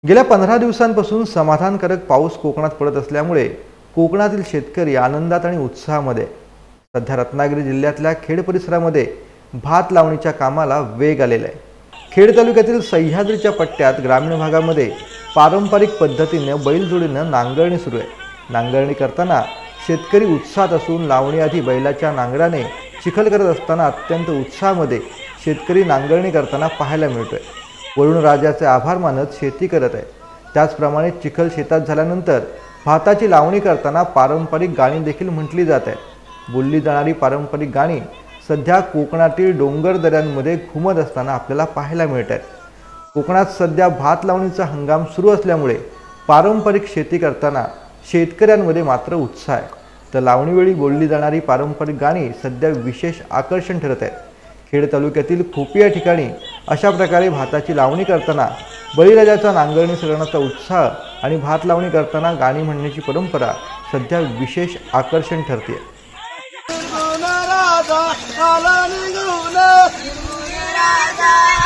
गेल्या 15 दिवसांपासून समाधानकारक पाऊस कोकणात पडत असल्यामुळे कोकणातील शेतकरी आनंदात आणि उत्साहामध्ये. सध्या रत्नागिरी जिल्ह्यातल्या खेड परिसरामध्ये भात लावणीच्या कामाला वेग आलेला आहे. खेड तालुक्यातील सह्याद्रीच्या पट्ट्यात ग्रामीण भागामध्ये पारंपरिक पद्धतीने बैलजोडीनं नांगरणी सुरू आहे. नांगरणी करताना शेतकरी उत्साहात असून लावणीआधी बैलाच्या नांगराने चिखल करत असताना अत्यंत उत्साहामध्ये शेतकरी नांगरणी करताना पाहायला मिळतोय. वरुण राजाचे आभार मानत शेती करत आहे. त्याचप्रमाणे चिखल शेतात झाल्यानंतर भाताची लावणी करताना पारंपरिक गाणी देखील म्हटली जात आहेत. बोलली जाणारी पारंपरिक गाणी सध्या कोकणातील डोंगर दऱ्यांमध्ये घुमत असताना आपल्याला पाहायला मिळत आहेत. कोकणात सध्या भात लावणीचा हंगाम सुरू असल्यामुळे पारंपरिक शेती करताना शेतकऱ्यांमध्ये मात्र उत्साह आहे. तर लावणीवेळी बोलली जाणारी पारंपरिक गाणी सध्या विशेष आकर्षण ठरत आहेत. खेड तालुक्यातील खोपी या ठिकाणी अशा प्रकारे भाताची लावणी करताना बळीराजाचा नांगरणी करण्याचा उत्साह आणि भात लावणी करताना गाणी म्हणण्याची परंपरा सध्या विशेष आकर्षण ठरते. राजा